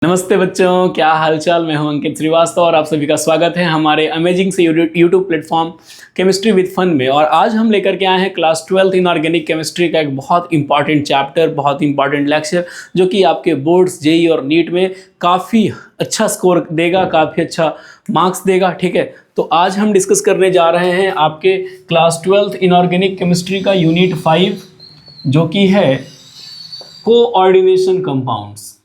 नमस्ते बच्चों, क्या हालचाल। मैं हूं अंकित श्रीवास्तव और आप सभी का स्वागत है हमारे अमेजिंग से YouTube platform chemistry with fun में। और आज हम लेकर के आए हैं क्लास 12th इनऑर्गेनिक केमिस्ट्री का एक बहुत इंपॉर्टेंट चैप्टर, बहुत इंपॉर्टेंट लेक्चर, जो कि आपके बोर्ड्स, जेई और नीट में काफ़ी अच्छा स्कोर देगा, काफ़ी अच्छा मार्क्स देगा। ठीक है, तो आज हम डिस्कस करने जा रहे हैं आपके क्लास 12th इनऑर्गेनिक केमिस्ट्री का यूनिट 5, जो कि है कोऑर्डिनेशन कंपाउंड्स।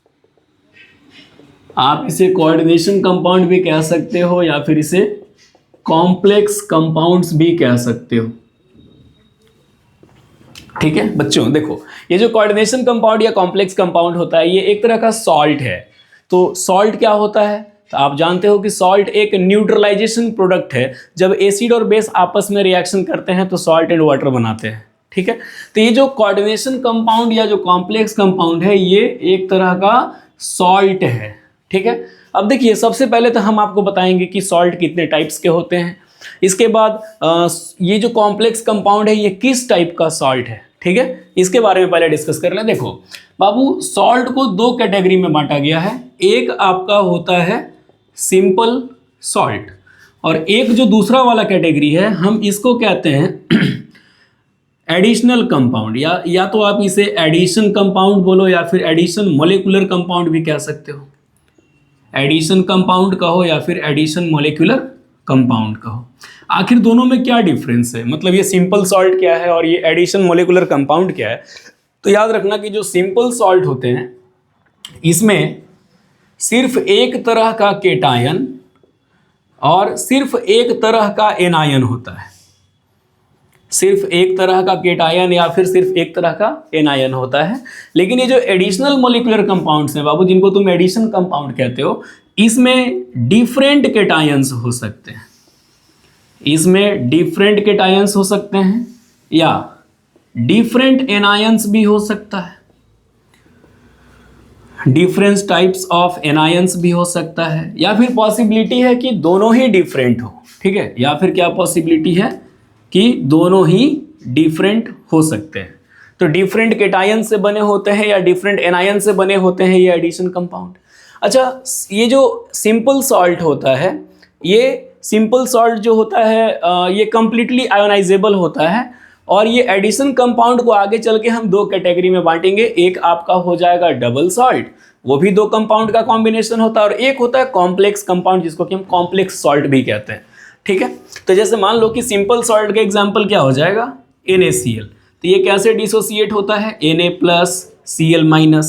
आप इसे कोऑर्डिनेशन कंपाउंड भी कह सकते हो या फिर इसे कॉम्प्लेक्स कंपाउंड्स भी कह सकते हो। ठीक है बच्चों, देखो ये जो कोऑर्डिनेशन कंपाउंड या कॉम्प्लेक्स कंपाउंड होता है, ये एक तरह का सॉल्ट है। तो सॉल्ट क्या होता है, तो आप जानते हो कि सॉल्ट एक न्यूट्रलाइजेशन प्रोडक्ट है। जब एसिड और बेस आपस में रिएक्शन करते हैं तो सॉल्ट एंड वाटर बनाते हैं। ठीक है, तो ये जो कोऑर्डिनेशन कंपाउंड या जो कॉम्प्लेक्स कंपाउंड है, ये एक तरह का सॉल्ट है। ठीक है, अब देखिए सबसे पहले तो हम आपको बताएंगे कि सॉल्ट कितने टाइप्स के होते हैं। इसके बाद ये जो कॉम्प्लेक्स कंपाउंड है ये किस टाइप का सॉल्ट है। ठीक है, इसके बारे में पहले डिस्कस कर लें। देखो बाबू, सॉल्ट को दो कैटेगरी में बांटा गया है। एक आपका होता है सिंपल सॉल्ट, और एक जो दूसरा वाला कैटेगरी है हम इसको कहते हैं एडिशनल कंपाउंड, या तो आप इसे एडिशन कंपाउंड बोलो या फिर एडिशन मोलिकुलर कंपाउंड भी कह सकते हो। एडिशन कंपाउंड कहो या फिर एडिशन मोलिकुलर कंपाउंड कहो। आखिर दोनों में क्या डिफरेंस है, मतलब ये सिंपल सॉल्ट क्या है और ये एडिशन मोलिकुलर कंपाउंड क्या है। तो याद रखना कि जो सिंपल सॉल्ट होते हैं इसमें सिर्फ एक तरह का केटायन और सिर्फ एक तरह का एनायन होता है। सिर्फ एक तरह का केटायन या फिर सिर्फ एक तरह का एनायन होता है। लेकिन ये जो एडिशनल मोलिकुलर कंपाउंड्स हैं बाबू, जिनको तुम एडिशन कंपाउंड कहते हो, इसमें डिफरेंट केटायंस हो सकते हैं। इसमें डिफरेंट केटायंस हो सकते हैं या डिफरेंट एनायंस भी हो सकता है। डिफरेंट टाइप्स ऑफ एनायंस भी हो सकता है, या फिर पॉसिबिलिटी है कि दोनों ही डिफरेंट हो। ठीक है, या फिर क्या पॉसिबिलिटी है कि दोनों ही डिफरेंट हो सकते हैं। तो डिफरेंट केटायन से बने होते हैं या डिफरेंट एनायन से बने होते हैं ये एडिशन कंपाउंड। अच्छा, ये जो सिंपल सॉल्ट होता है, ये सिंपल सॉल्ट जो होता है ये कंप्लीटली आयोनाइजेबल होता है। और ये एडिशन कंपाउंड को आगे चल के हम दो कैटेगरी में बांटेंगे। एक आपका हो जाएगा डबल सॉल्ट, वो भी दो कंपाउंड का कॉम्बिनेशन होता है, और एक होता है कॉम्प्लेक्स कंपाउंड, जिसको कि हम कॉम्प्लेक्स सॉल्ट भी कहते हैं। ठीक है, तो जैसे मान लो कि सिंपल सॉल्ट का एग्जांपल क्या हो जाएगा, NaCl। तो ये कैसे डिसोसिएट होता है, Na+Cl-।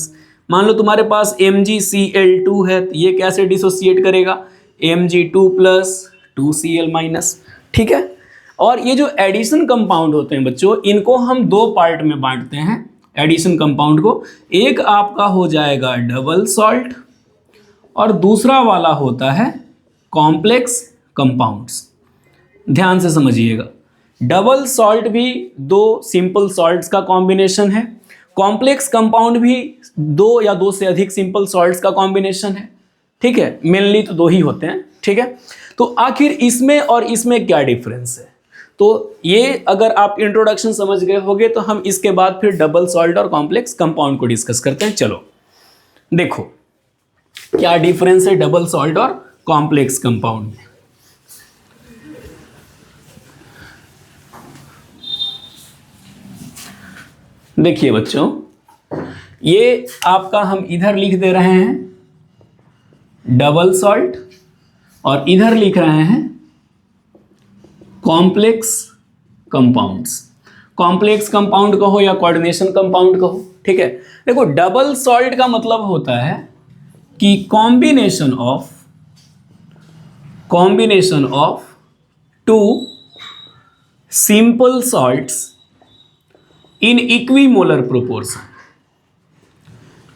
मान लो तुम्हारे पास MgCl2 है, तो ये कैसे डिसोसिएट करेगा, Mg2+2Cl-। ठीक है, और ये जो एडिशन कंपाउंड होते हैं बच्चों, इनको हम दो पार्ट में बांटते हैं एडिशन कंपाउंड को। एक आपका हो जाएगा डबल सॉल्ट और दूसरा वाला होता है कॉम्प्लेक्स कंपाउंड्स। ध्यान से समझिएगा, डबल सॉल्ट भी दो सिंपल सॉल्ट्स का कॉम्बिनेशन है, कॉम्प्लेक्स कंपाउंड भी दो या दो से अधिक सिंपल सॉल्ट्स का कॉम्बिनेशन है। ठीक है, मेनली तो दो ही होते हैं। ठीक है, तो आखिर इसमें और इसमें क्या डिफरेंस है, तो ये अगर आप इंट्रोडक्शन समझ गए होंगे तो हम इसके बाद फिर डबल सॉल्ट और कॉम्प्लेक्स कंपाउंड को डिस्कस करते हैं। चलो देखो क्या डिफरेंस है डबल सॉल्ट और कॉम्प्लेक्स कंपाउंड में। देखिए बच्चों, ये आपका हम इधर लिख दे रहे हैं डबल सॉल्ट और इधर लिख रहे हैं कॉम्प्लेक्स कंपाउंड्स। कॉम्प्लेक्स कंपाउंड कहो या कोऑर्डिनेशन कंपाउंड कहो। ठीक है, देखो डबल सॉल्ट का मतलब होता है कि combination of two simple salts in equimolar proportion.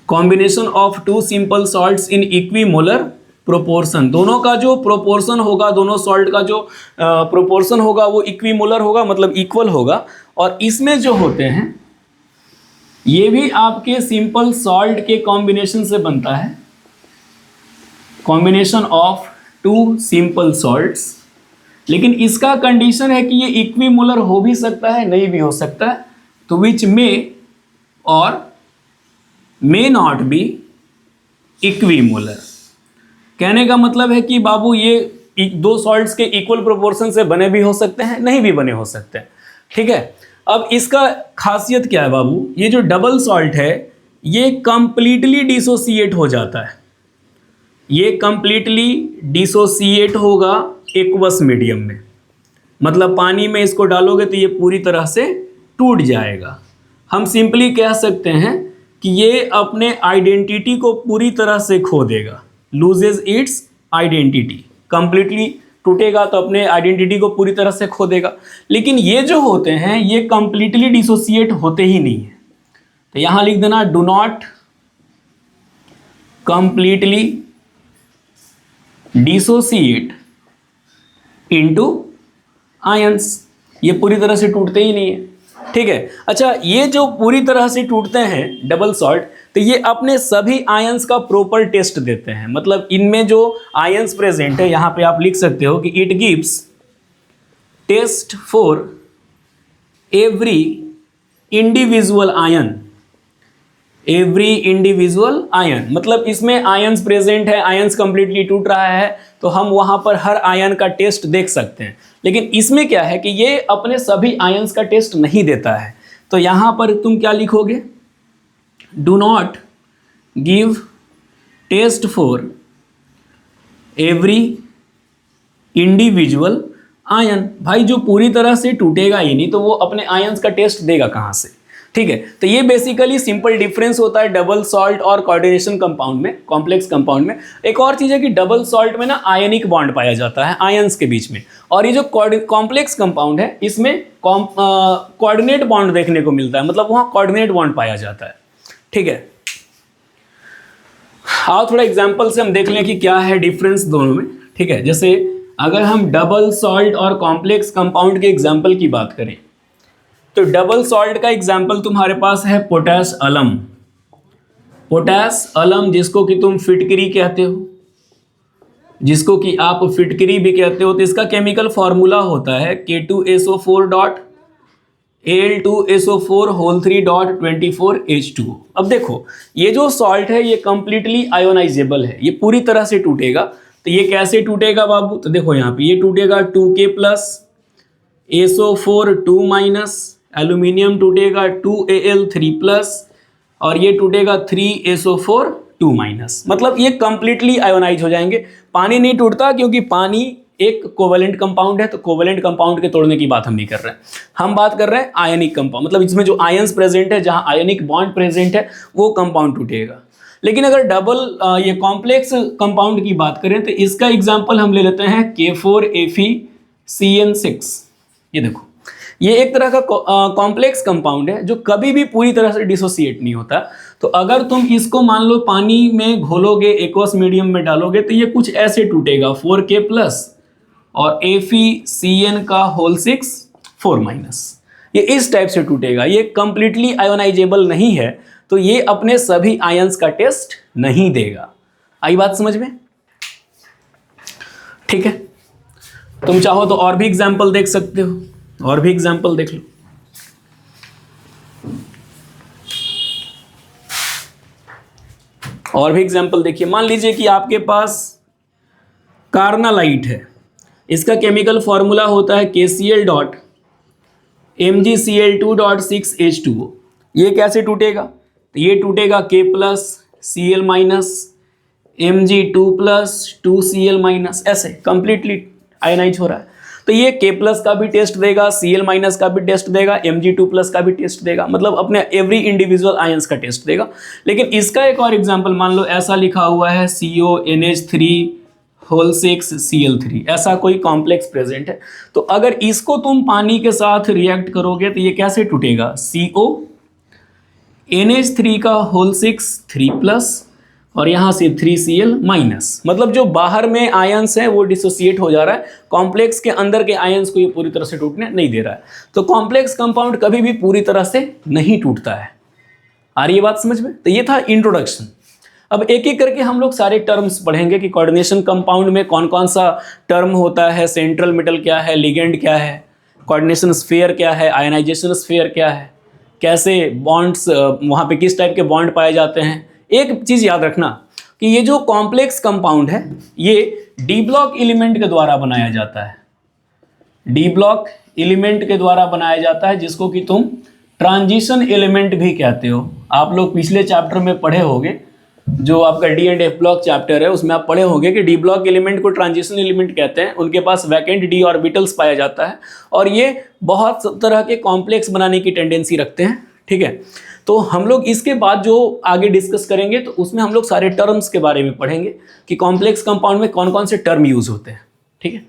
Combination of two simple salts in equimolar proportion. दोनों का जो प्रोपोर्शन होगा, दोनों सॉल्ट का जो प्रोपोर्शन होगा वो इक्विमोलर होगा, मतलब इक्वल होगा। और इसमें जो होते हैं ये भी आपके सिंपल सॉल्ट के कॉम्बिनेशन से बनता है। Combination of two simple salts, लेकिन इसका कंडीशन है कि ये इक्विमोलर हो भी सकता है, नहीं भी हो सकता है। तो विच मे और may not be इक्विमोलर। कहने का मतलब है कि बाबू ये दो सॉल्ट्स के इक्वल प्रोपोर्शन से बने भी हो सकते हैं, नहीं भी बने हो सकते हैं। ठीक है, अब इसका खासियत क्या है बाबू, ये जो डबल सॉल्ट है ये कंप्लीटली डिसोसिएट हो जाता है, ये कंप्लीटली डिसोसिएट होगा एक्वस मीडियम में, मतलब पानी में इसको डालोगे तो ये पूरी तरह से टूट जाएगा। हम सिंपली कह सकते हैं कि ये अपने आइडेंटिटी को पूरी तरह से खो देगा, लूजेज इट्स आइडेंटिटी, कंप्लीटली टूटेगा तो अपने आइडेंटिटी को पूरी तरह से खो देगा। लेकिन ये जो होते हैं ये कंप्लीटली डिसोसिएट होते ही नहीं है, तो यहाँ लिख देना do not completely dissociate into ions, ये पूरी तरह से टूटते ही नहीं है। ठीक है, अच्छा ये जो पूरी तरह से टूटते हैं डबल सॉल्ट, तो ये अपने सभी आयंस का प्रॉपर टेस्ट देते हैं, मतलब इनमें जो आयंस प्रेजेंट है यहाँ पे आप लिख सकते हो कि it gives test for every individual ion, every individual ion, मतलब इसमें आयंस प्रेजेंट है, आयंस कंप्लीटली टूट रहा है तो हम वहां पर हर आयन का टेस्ट देख सकते हैं। लेकिन इसमें क्या है कि ये अपने सभी आयंस का टेस्ट नहीं देता है, तो यहां पर तुम क्या लिखोगे, do not give test for every individual ion. भाई जो पूरी तरह से टूटेगा ही नहीं तो वो अपने आयंस का टेस्ट देगा कहाँ से। ठीक है, तो ये बेसिकली सिंपल डिफरेंस होता है डबल सॉल्ट और कोऑर्डिनेशन कंपाउंड में, कॉम्प्लेक्स कंपाउंड में। एक और चीज़ है कि डबल सॉल्ट में ना आयनिक बॉन्ड पाया जाता है आयंस के बीच में, और ये जो कॉम्प्लेक्स कंपाउंड है इसमें कोऑर्डिनेट बॉन्ड देखने को मिलता है, मतलब वहाँ कोऑर्डिनेट बॉन्ड पाया जाता है। ठीक है, आओ थोड़ा एग्जाम्पल से हम देख लें कि क्या है डिफरेंस दोनों में। ठीक है, जैसे अगर हम डबल सॉल्ट और कॉम्प्लेक्स कंपाउंड के एग्जाम्पल की बात करें तो डबल सॉल्ट का एग्जाम्पल तुम्हारे पास है पोटैश अलम, पोटैश अलम जिसको कि तुम फिटकरी कहते हो, जिसको कि आप फिटकरी भी कहते हो। तो इसका केमिकल फॉर्मूला होता है K2SO4.Al2SO4 3.24H2O। अब देखो ये जो सॉल्ट है ये कंप्लीटली आयोनाइजेबल है, ये पूरी तरह से टूटेगा। तो ये कैसे टूटेगा बाबू, तो देखो यहाँ पे ये टूटेगा 2K plus SO4 2 minus, aluminium टूटेगा 2Al 3 प्लस, और ये टूटेगा 3SO4 2 माइनस, मतलब ये कंप्लीटली आयोनाइज हो जाएंगे। पानी नहीं टूटता क्योंकि पानी एक कोवेलेंट कंपाउंड है, तो कोवेलेंट कंपाउंड के तोड़ने की बात हम नहीं कर रहे हैं, हम बात कर रहे हैं आयनिक कंपाउंड, मतलब इसमें जो आयंस प्रेजेंट है, जहां आयनिक बॉन्ड प्रेजेंट है वो कंपाउंड टूटेगा। लेकिन अगर डबल ये कॉम्प्लेक्स कंपाउंड की बात करें तो इसका एग्जाम्पल हम ले लेते हैं K4FeCN6। ये देखो ये एक तरह का कॉम्प्लेक्स कंपाउंड है जो कभी भी पूरी तरह से डिसोसिएट नहीं होता। तो अगर तुम इसको मान लो पानी में घोलोगे, एक्वस मीडियम में डालोगे, तो ये कुछ ऐसे टूटेगा 4K प्लस और FeCN का होल 6 4 माइनस, ये इस टाइप से टूटेगा। ये कंप्लीटली आयोनाइजेबल नहीं है, तो ये अपने सभी आयंस का टेस्ट नहीं देगा। आई बात समझ में? ठीक है, तुम चाहो तो और भी एग्जाम्पल देख सकते हो, और भी एग्जाम्पल देख लो। और भी एग्जाम्पल देखिए, मान लीजिए कि आपके पास कार्नालाइट है, इसका केमिकल फॉर्मूला होता है KCl.MgCl2.6H2O। ये कैसे टूटेगा, तो ये टूटेगा K plus Cl minus Mg2 plus 2Cl minus, ऐसे कंप्लीटली आयनाइज हो रहा है। तो ये K प्लस का भी टेस्ट देगा, Cl माइनस का भी टेस्ट देगा, Mg2 प्लस का भी टेस्ट देगा, मतलब अपने एवरी इंडिविजुअल आयंस का टेस्ट देगा। लेकिन इसका एक और एग्जांपल मान लो ऐसा लिखा हुआ है CONH3 होल 6 Cl3, ऐसा कोई कॉम्प्लेक्स प्रेजेंट है। तो अगर इसको तुम पानी के साथ रिएक्ट करोगे तो ये कैसे टूटेगा, CONH3 का होल 6 3 प्लस और यहाँ से 3Cl माइनस, मतलब जो बाहर में आयंस है वो डिसोसिएट हो जा रहा है, कॉम्प्लेक्स के अंदर के आयंस को ये पूरी तरह से टूटने नहीं दे रहा है। तो कॉम्प्लेक्स कंपाउंड कभी भी पूरी तरह से नहीं टूटता है। आ रही है बात समझ में? तो ये था इंट्रोडक्शन। अब एक एक करके हम लोग सारे टर्म्स पढ़ेंगे कि कोऑर्डिनेशन कंपाउंड में कौन कौन सा टर्म होता है, सेंट्रल मेटल क्या है, लिगेंड क्या है, कोऑर्डिनेशन स्फीयर क्या है, आयनाइजेशन स्फीयर क्या है, कैसे बॉन्ड्स वहाँ पे किस टाइप के बॉन्ड पाए जाते हैं। एक चीज़ याद रखना कि ये जो कॉम्प्लेक्स कंपाउंड है ये डी ब्लॉक एलिमेंट के द्वारा बनाया जाता है, डी ब्लॉक एलिमेंट के द्वारा बनाया जाता है, जिसको कि तुम ट्रांजिशन एलिमेंट भी कहते हो। आप लोग पिछले चैप्टर में पढ़े होंगे, जो आपका D and F block chapter है, उसमें आप पढ़े होंगे कि डी ब्लॉक एलिमेंट को ट्रांजिशन एलिमेंट कहते हैं। उनके पास वैकेंट डी ऑर्बिटल्स पाया जाता है और ये बहुत तरह के कॉम्प्लेक्स बनाने की टेंडेंसी रखते हैं, ठीक है। तो हम लोग इसके बाद जो आगे डिस्कस करेंगे तो उसमें हम लोग सारे टर्म्स के बारे में पढ़ेंगे कि कॉम्प्लेक्स कंपाउंड में कौन कौन से टर्म यूज होते हैं, ठीक है।